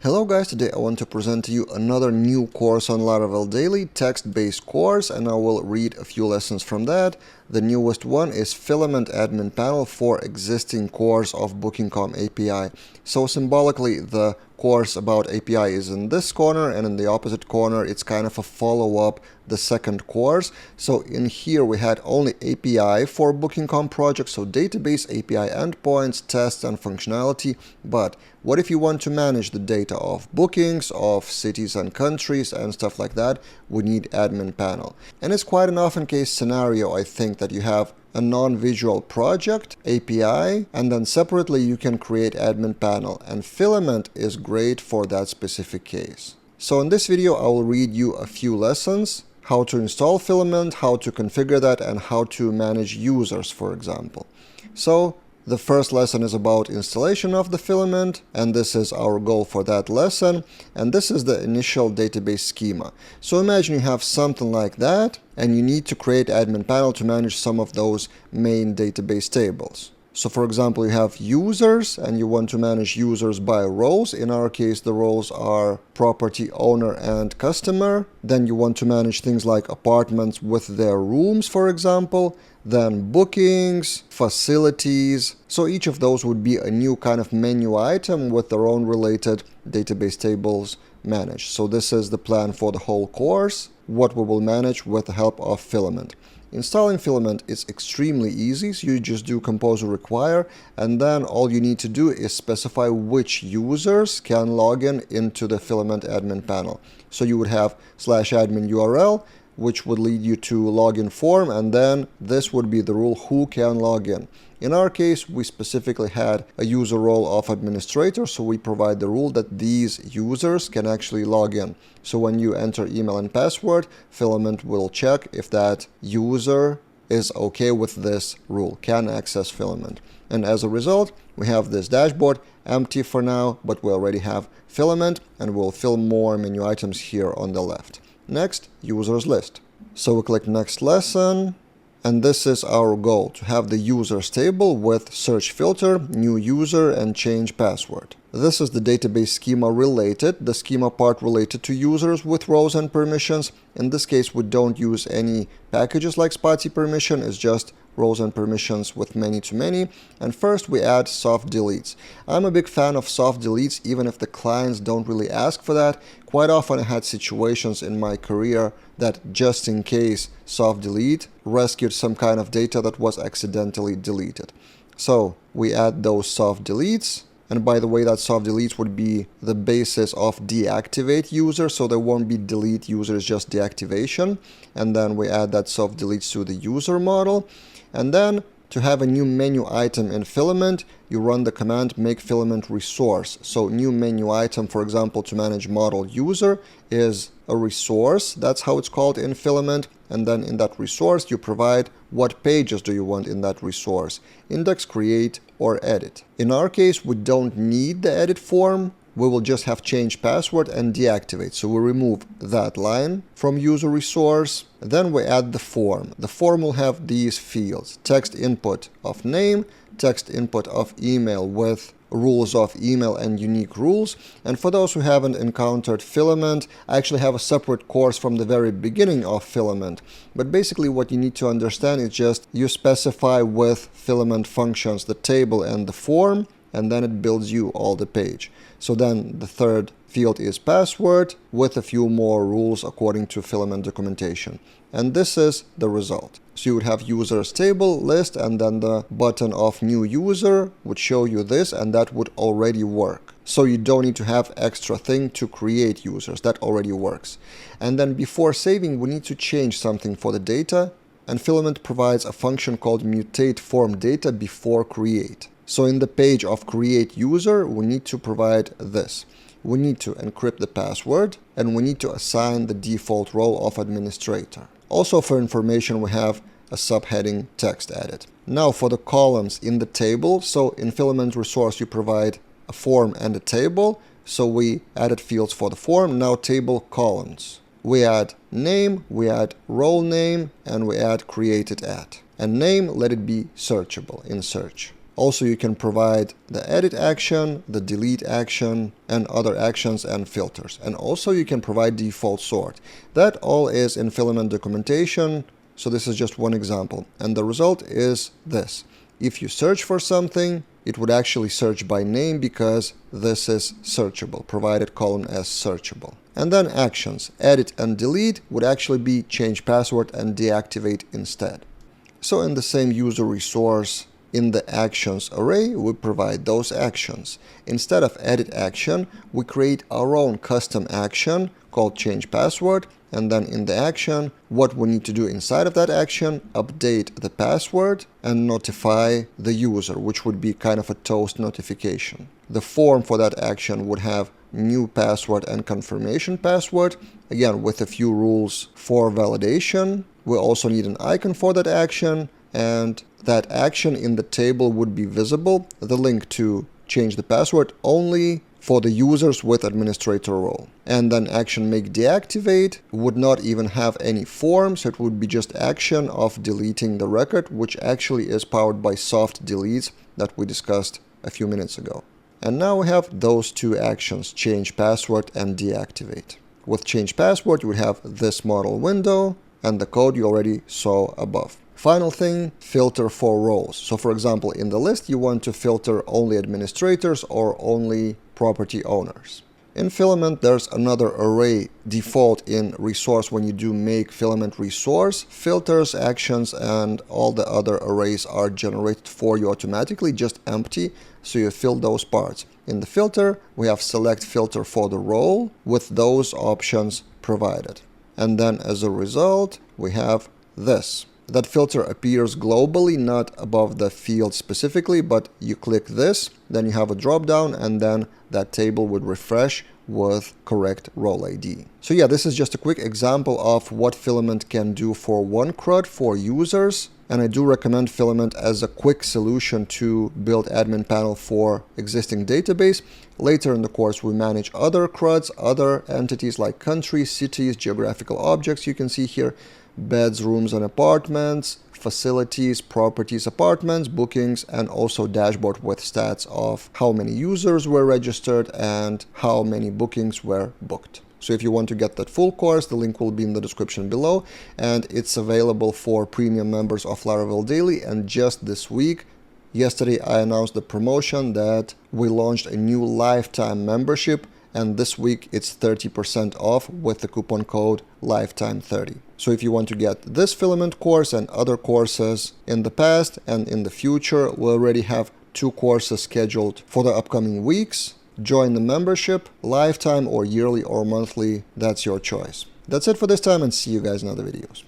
Hello guys, today I want to present to you another new course on Laravel Daily, text-based course, and I will read a few lessons from that. The newest one is Filament Adminpanel for existing course of Booking.com API. So symbolically, the course about API is in this corner, and in the opposite corner it's kind of a follow-up, the second course. So in here we had only API for Booking.com project, so database, API endpoints, tests and functionality. But what if you want to manage the data of bookings, of cities and countries and stuff like that? We need Adminpanel. And it's quite an often case scenario, I think, that you have a non-visual project, API, and then separately you can create Adminpanel, and Filament is great for that specific case. So in this video I will read you a few lessons, how to install Filament, how to configure that, and how to manage users, for example. So the first lesson is about installation of the Filament, and this is our goal for that lesson, and this is the initial database schema. So imagine you have something like that, and you need to create Adminpanel to manage some of those main database tables. So for example, you have users, and you want to manage users by roles. In our case, the roles are property owner and customer. Then you want to manage things like apartments with their rooms, for example. Then bookings, facilities. So each of those would be a new kind of menu item with their own related database tables managed. So this is the plan for the whole course, what we will manage with the help of Filament. Installing Filament is extremely easy, so you just do composer require, and then all you need to do is specify which users can log in into the Filament Adminpanel. So you would have /admin URL, which would lead you to login form, and then this would be the rule who can log in. In our case, we specifically had a user role of administrator, so we provide the rule that these users can actually log in. So when you enter email and password, Filament will check if that user is okay with this rule, can access Filament. And as a result, we have this dashboard empty for now, but we already have Filament, and we'll fill more menu items here on the left. Next, users list. So we click next lesson, and this is our goal, to have the users table with search filter, new user, and change password. This is the database schema related, the schema part related to users with roles and permissions. In this case, we don't use any packages like Spotty permission, it's just roles and permissions with many-to-many. And first we add soft deletes. I'm a big fan of soft deletes, even if the clients don't really ask for that. Quite often I had situations in my career that just in case soft delete rescued some kind of data that was accidentally deleted. So we add those soft deletes. And by the way, that soft deletes would be the basis of deactivate user, so there won't be delete users, just deactivation. And then we add that soft deletes to the user model. And then to have a new menu item in Filament, you run the command make filament resource. So new menu item, for example, to manage model user is a resource. That's how it's called in Filament. And then in that resource, you provide what pages do you want in that resource. Index, create, or edit. In our case, we don't need the edit form. We will just have change password and deactivate. So we remove that line from user resource. Then we add the form. The form will have these fields: text input of name, text input of email with rules of email and unique rules. And for those who haven't encountered Filament, I actually have a separate course from the very beginning of Filament. But basically what you need to understand is just you specify with Filament functions the table and the form, and then it builds you all the page. So then the third field is password with a few more rules according to Filament documentation. And this is the result. So you would have users table, list, and then the button of new user would show you this, and that would already work. So you don't need to have extra thing to create users, that already works. And then before saving, we need to change something for the data, and Filament provides a function called mutate form data before create. So in the page of create user, we need to provide this. We need to encrypt the password, and we need to assign the default role of administrator. Also for information, we have a subheading text added. Now for the columns in the table, so in Filament resource you provide a form and a table. So we added fields for the form, now table columns. We add name, we add role name, and we add created at. And name, let it be searchable in search. Also, you can provide the edit action, the delete action, and other actions and filters. And also you can provide default sort. That all is in Filament documentation. So this is just one example. And the result is this. If you search for something, it would actually search by name because this is searchable, provided column as searchable. And then actions, edit and delete would actually be change password and deactivate instead. So in the same user resource, in the actions array, we provide those actions. Instead of edit action, we create our own custom action called change password. And then in the action, what we need to do inside of that action, update the password and notify the user, which would be kind of a toast notification. The form for that action would have new password and confirmation password, again with a few rules for validation. We also need an icon for that action, and that action in the table would be visible, the link to change the password only for the users with administrator role. And then action make deactivate would not even have any form, so it would be just action of deleting the record, which actually is powered by soft deletes that we discussed a few minutes ago. And now we have those two actions, change password and deactivate. With change password, you would have this model window and the code you already saw above. Final thing, filter for roles. So for example, in the list, you want to filter only administrators or only property owners. In Filament, there's another array default in resource when you do make Filament resource. Filters, actions, and all the other arrays are generated for you automatically, just empty, so you fill those parts. In the filter, we have select filter for the role with those options provided. And then as a result, we have this. That filter appears globally, not above the field specifically, but you click this, then you have a drop down, and then that table would refresh with correct role ID. So yeah, this is just a quick example of what Filament can do for one CRUD for users. And I do recommend Filament as a quick solution to build Adminpanel for existing database. Later in the course, we manage other CRUDs, other entities like countries, cities, geographical objects you can see here, beds, rooms, and apartments, facilities, properties, apartments, bookings, and also dashboard with stats of how many users were registered and how many bookings were booked. So if you want to get that full course, the link will be in the description below, and it's available for premium members of Laravel Daily. And just this week, yesterday, I announced the promotion that we launched a new lifetime membership, and this week it's 30% off with the coupon code LIFETIME30. So if you want to get this Filament course and other courses in the past and in the future, we already have 2 courses scheduled for the upcoming weeks. Join the membership, lifetime or yearly or monthly, that's your choice. That's it for this time, and see you guys in other videos.